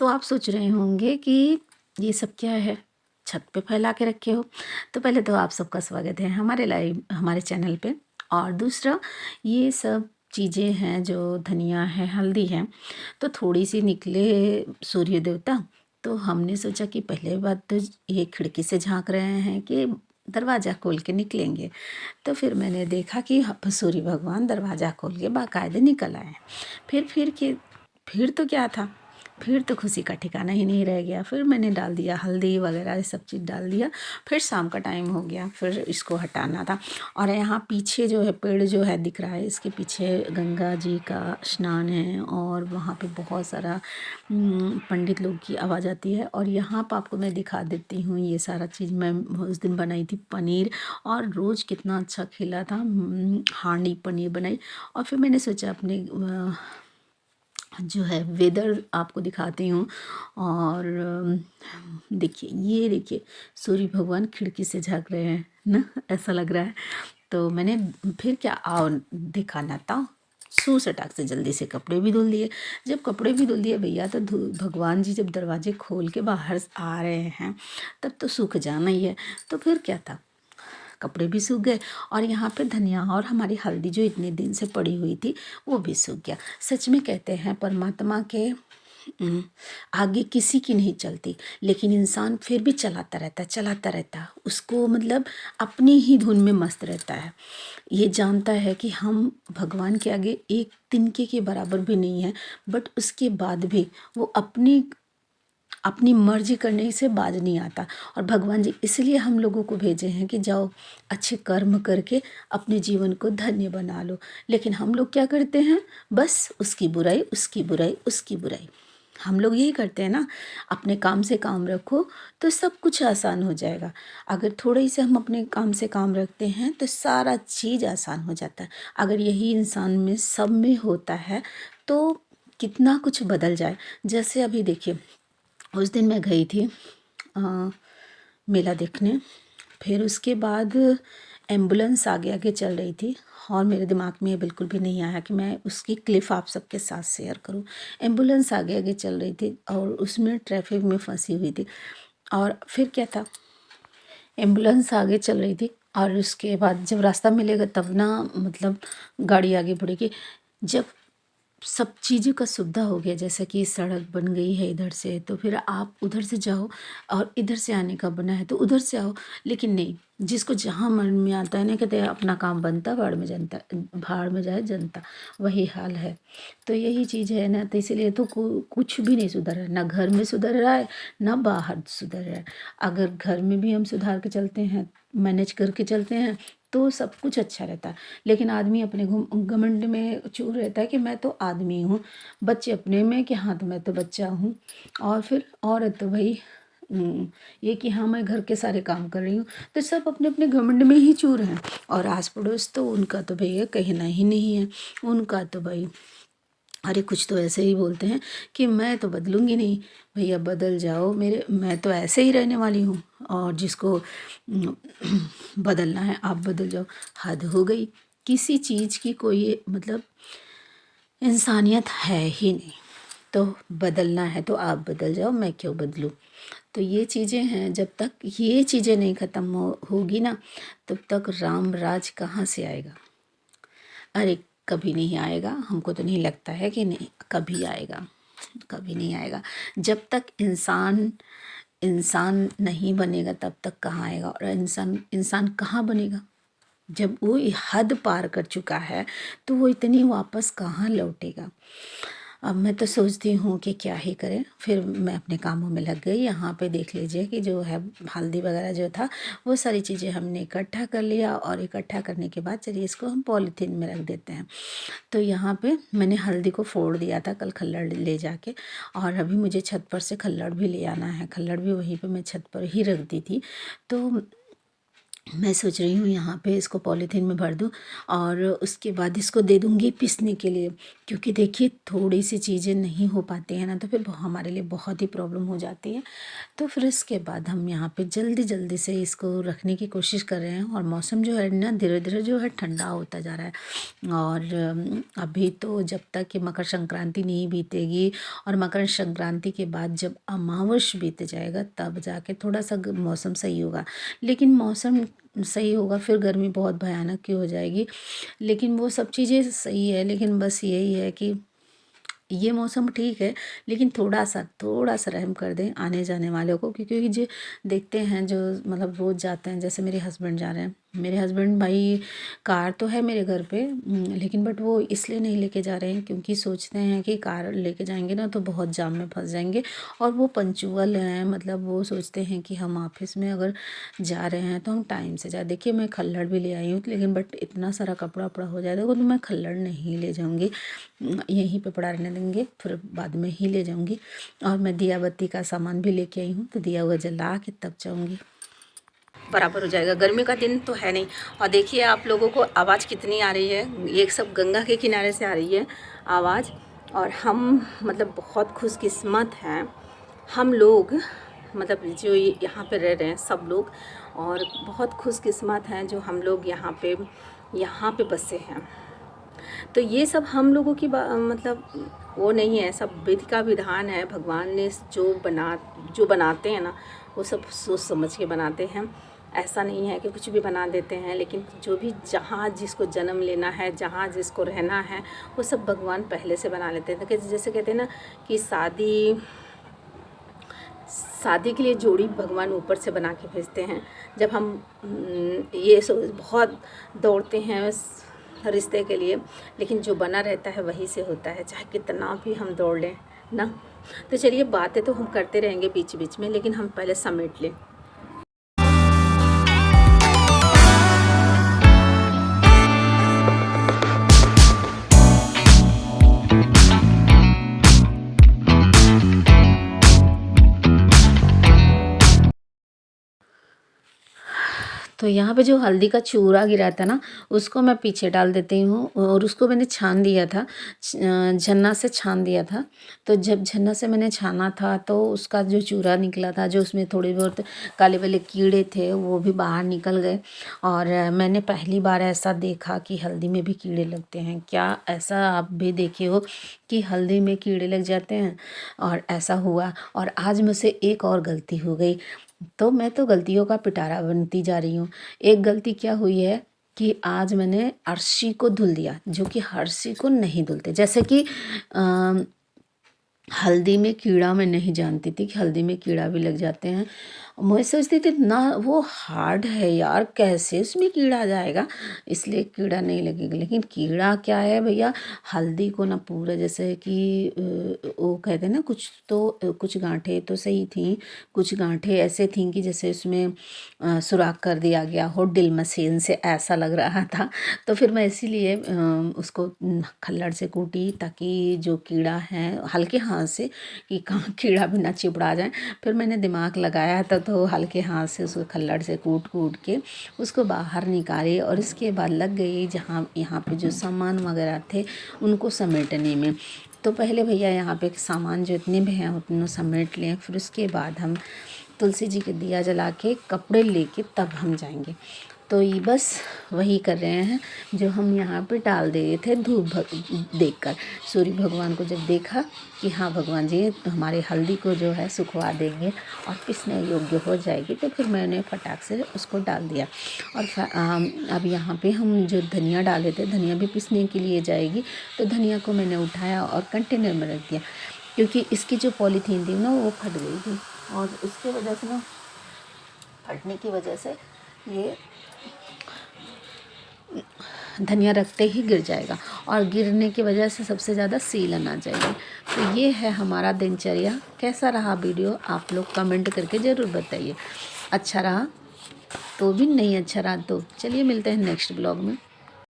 आप सोच रहे होंगे कि ये सब क्या है, छत पे फैला के रखे हो। तो पहले तो आप सबका स्वागत है हमारे चैनल पे। और दूसरा, ये सब चीज़ें हैं जो धनिया है, हल्दी है, तो थोड़ी सी निकले सूर्य देवता। तो हमने सोचा कि पहले बात तो ये खिड़की से झांक रहे हैं कि दरवाज़ा खोल के निकलेंगे। तो फिर मैंने देखा कि सूर्य भगवान दरवाज़ा खोल के बाकायदे निकल आए। फिर तो क्या था, फिर तो खुशी का ठिकाना ही नहीं रह गया। फिर मैंने डाल दिया हल्दी वगैरह, ये सब चीज़ डाल दिया। फिर शाम का टाइम हो गया, फिर इसको हटाना था। और यहाँ पीछे जो है पेड़ जो है दिख रहा है, इसके पीछे गंगा जी का स्नान है और वहाँ पे बहुत सारा पंडित लोग की आवाज़ आती है। और यहाँ पर आपको मैं दिखा देती हूँ, ये सारा चीज़ मैं उस दिन बनाई थी पनीर, और रोज़ कितना अच्छा खिला था। हांडी पनीर बनाई। और फिर मैंने सोचा अपने जो है वेदर आपको दिखाती हूँ। और देखिए, ये देखिए सूर्य भगवान खिड़की से झाँक रहे हैं ना, ऐसा लग रहा है। तो मैंने फिर क्या आओ दिखाना था, सू सटाक से जल्दी से कपड़े भी धुल दिए। जब कपड़े भी धुल दिए भैया, तो भगवान जी जब दरवाजे खोल के बाहर आ रहे हैं तब तो सूख जाना ही है। तो फिर क्या था, कपड़े भी सूख गए और यहाँ पे धनिया और हमारी हल्दी जो इतने दिन से पड़ी हुई थी वो भी सूख गया। सच में कहते हैं परमात्मा के आगे किसी की नहीं चलती, लेकिन इंसान फिर भी चलाता रहता है। उसको मतलब अपनी ही धुन में मस्त रहता है। ये जानता है कि हम भगवान के आगे एक तिनके के बराबर भी नहीं है, बट उसके बाद भी वो अपनी मर्जी करने से बाज नहीं आता। और भगवान जी इसलिए हम लोगों को भेजे हैं कि जाओ अच्छे कर्म करके अपने जीवन को धन्य बना लो। लेकिन हम लोग क्या करते हैं, बस उसकी बुराई उसकी बुराई उसकी बुराई। हम लोग यही करते हैं ना, अपने काम से काम रखो तो सब कुछ आसान हो जाएगा। अगर थोड़े ही से हम अपने काम से काम रखते हैं तो सारा चीज़ आसान हो जाता है। अगर यही इंसान में सब में होता है तो कितना कुछ बदल जाए। जैसे अभी देखिए, उस दिन मैं गई थी मेला देखने। फिर उसके बाद एम्बुलेंस आगे आगे चल रही थी और मेरे दिमाग में ये बिल्कुल भी नहीं आया कि मैं उसकी क्लिप आप सबके साथ शेयर करूं। एम्बुलेंस आगे आगे चल रही थी और उसमें ट्रैफिक में फंसी हुई थी। और फिर क्या था, एम्बुलेंस आगे चल रही थी और उसके बाद जब रास्ता मिलेगा तब ना, मतलब गाड़ी आगे बढ़ेगी। जब सब चीज़ों का सुविधा हो गया, जैसे कि सड़क बन गई है इधर से, तो फिर आप उधर से जाओ, और इधर से आने का बना है तो उधर से आओ। लेकिन नहीं, जिसको जहाँ मन में आता है ना, कहते हैं अपना काम बनता भाड़ में जनता, भाड़ में जाए जनता, वही हाल है। तो यही चीज़ है ना, तो इसीलिए तो कुछ भी नहीं सुधर रहा है, ना घर में सुधर रहा है ना बाहर सुधर रहा है। अगर घर में भी हम सुधार के चलते हैं, मैनेज करके चलते हैं, तो सब कुछ अच्छा रहता है। लेकिन आदमी अपने घमंड में चूर रहता है कि मैं तो आदमी हूँ, बच्चे अपने में कि हाँ तो मैं तो बच्चा हूँ, और फिर औरत तो भाई ये कि हाँ मैं घर के सारे काम कर रही हूँ। तो सब अपने अपने घमंड में ही चूर हैं। और आस पड़ोस तो उनका तो भैया कहना ही नहीं है। उनका तो भाई अरे कुछ तो ऐसे ही बोलते हैं कि मैं तो बदलूंगी नहीं। भैया बदल जाओ, मैं तो ऐसे ही रहने वाली हूँ, और जिसको बदलना है आप बदल जाओ। हद हो गई, किसी चीज़ की कोई मतलब इंसानियत है ही नहीं। तो बदलना है तो आप बदल जाओ, मैं क्यों बदलूं। तो ये चीज़ें हैं, जब तक ये चीज़ें नहीं ख़त्म होगी ना, तब तक राम राज कहाँ से आएगा। अरे कभी नहीं आएगा, हमको तो नहीं लगता है कि नहीं कभी आएगा, कभी नहीं आएगा। जब तक इंसान इंसान नहीं बनेगा तब तक कहाँ आएगा। और इंसान इंसान कहाँ बनेगा, जब वो ये हद पार कर चुका है तो वो इतनी वापस कहाँ लौटेगा। अब मैं तो सोचती हूँ कि क्या ही करें। फिर मैं अपने कामों में लग गई। यहाँ पे देख लीजिए कि जो है हल्दी वगैरह जो था वो सारी चीज़ें हमने इकट्ठा कर लिया, और इकट्ठा करने के बाद चलिए इसको हम पॉलीथीन में रख देते हैं। तो यहाँ पे मैंने हल्दी को फोड़ दिया था कल खल्लड़ ले जाके, और अभी मुझे छत पर से खल्लड़ भी ले आना है। खल्लड़ भी वहीं पे मैं छत पर ही रख दी थी। तो मैं सोच रही हूँ यहाँ पे इसको पॉलीथीन में भर दूँ और उसके बाद इसको दे दूँगी पीसने के लिए, क्योंकि देखिए थोड़ी सी चीज़ें नहीं हो पाती हैं ना, तो फिर हमारे लिए बहुत ही प्रॉब्लम हो जाती है। तो फिर इसके बाद हम यहाँ पे जल्दी जल्दी से इसको रखने की कोशिश कर रहे हैं। और मौसम जो है ना धीरे धीरे जो है ठंडा होता जा रहा है। और अभी तो जब तक कि मकर संक्रांति नहीं बीतेगी और मकर संक्रांति के बाद जब अमावस बीत जाएगा तब जाके थोड़ा सा मौसम सही होगा। लेकिन मौसम सही होगा फिर गर्मी बहुत भयानक की हो जाएगी। लेकिन वो सब चीज़ें सही है, लेकिन बस यही है कि ये मौसम ठीक है, लेकिन थोड़ा सा रहम कर दें आने जाने वालों को, क्योंकि जो देखते हैं जो मतलब रोज़ जाते हैं, जैसे मेरे हस्बैंड जा रहे हैं। मेरे हस्बैंड भाई कार तो है मेरे घर पे, लेकिन बट वो इसलिए नहीं लेके जा रहे हैं क्योंकि सोचते हैं कि कार लेके जाएंगे ना तो बहुत जाम में फंस जाएंगे। और वो पंचुअल हैं, मतलब वो सोचते हैं कि हम ऑफिस में अगर जा रहे हैं तो हम टाइम से जाए। देखिए मैं खल्लड़ भी ले आई हूँ, लेकिन बट इतना सारा कपड़ा वपड़ा हो जाएगा तो मैं खल्लड़ नहीं ले जाऊँगी, यहीं पे पड़ा रहने देंगे, फिर बाद में ही ले जाऊँगी। और मैं दिया बत्ती का सामान भी लेके आई हूँ, तो दिया हुआ जला के तब जाऊँगी, बराबर हो जाएगा। गर्मी का दिन तो है नहीं। और देखिए आप लोगों को आवाज़ कितनी आ रही है, ये सब गंगा के किनारे से आ रही है आवाज़। और हम मतलब बहुत खुशकिस्मत हैं हम लोग, मतलब जो यहाँ पे रह रहे हैं सब लोग, और बहुत खुशकिस्मत हैं जो हम लोग यहाँ पे बसे हैं। तो ये सब हम लोगों की मतलब वो नहीं है, सब विधि का विधान है। भगवान ने जो बनाते हैं ना वो सब सोच समझ के बनाते हैं। ऐसा नहीं है कि कुछ भी बना देते हैं, लेकिन जो भी जहाँ जिसको जन्म लेना है, जहाँ जिसको रहना है, वो सब भगवान पहले से बना लेते हैं। तो जैसे कहते हैं ना कि शादी के लिए जोड़ी भगवान ऊपर से बना के भेजते हैं। जब हम ये बहुत दौड़ते हैं रिश्ते के लिए, लेकिन जो बना रहता है वही से होता है, चाहे कितना भी हम दौड़ लें ना। तो चलिए बातें तो हम करते रहेंगे बीच बीच में, लेकिन हम पहले समेट लें। तो यहाँ पे जो हल्दी का चूरा गिरा था ना उसको मैं पीछे डाल देती हूँ, और उसको मैंने छान दिया था, झन्ना से छान दिया था। तो जब झन्ना से मैंने छाना था तो उसका जो चूरा निकला था, जो उसमें थोड़े बहुत काले वाले कीड़े थे वो भी बाहर निकल गए। और मैंने पहली बार ऐसा देखा कि हल्दी में भी कीड़े लगते हैं। क्या ऐसा आप भी देखे हो कि हल्दी में कीड़े लग जाते हैं? और ऐसा हुआ। और आज मुझसे एक और गलती हो गई, तो मैं तो गलतियों का पिटारा बनती जा रही हूँ। एक गलती क्या हुई है कि आज मैंने अर्शी को धुल दिया, जो कि अर्शी को नहीं धुलते। जैसे कि हल्दी में कीड़ा, मैं नहीं जानती थी कि हल्दी में कीड़ा भी लग जाते हैं। मैं सोचती थी ना वो हार्ड है यार, कैसे उसमें कीड़ा जाएगा, इसलिए कीड़ा नहीं लगेगा। लेकिन कीड़ा क्या है भैया, हल्दी को ना पूरा, जैसे कि वो कहते हैं ना, कुछ गांठें तो सही थी, कुछ गांठें ऐसे थीं कि जैसे उसमें सुराख कर दिया गया हो ड्रिल मशीन से, ऐसा लग रहा था। तो फिर मैं इसीलिए उसको खल्लड़ से कूटी, ताकि जो कीड़ा है हल्के हाथ से, कि कहाँ कीड़ा भी ना चिपड़ा जाए। फिर मैंने दिमाग लगाया था, तो हल्के हाथ से उसको खल्लड़ से कूट के उसको बाहर निकाले। और इसके बाद लग गई जहाँ यहाँ पे जो सामान वगैरह थे उनको समेटने में। तो पहले भैया यहाँ पे सामान जो इतने भी हैं उतने समेट लें, फिर उसके बाद हम तुलसी जी के दिया जला के कपड़े लेके तब हम जाएंगे। तो ये बस वही कर रहे हैं जो हम यहाँ पे डाल दिए थे धूप देखकर। सूर्य भगवान को जब देखा कि हाँ भगवान जी हमारे हल्दी को जो है सुखवा देंगे और पिसने योग्य हो जाएगी, तो फिर मैंने फटाक से उसको डाल दिया। और अब यहाँ पे हम जो धनिया डाले थे, धनिया भी पिसने के लिए जाएगी, तो धनिया को मैंने उठाया और कंटेनर में रख दिया, क्योंकि इसकी जो पॉलीथीन थी ना वो फट गई थी। और उसके वजह से ना, फटने की वजह से ये धनिया रखते ही गिर जाएगा, और गिरने की वजह से सबसे ज़्यादा सीलन आ जाएगी। तो ये है हमारा दिनचर्या। कैसा रहा वीडियो आप लोग कमेंट करके ज़रूर बताइए। अच्छा रहा तो भी, नहीं अच्छा रहा तो चलिए मिलते हैं नेक्स्ट ब्लॉग में।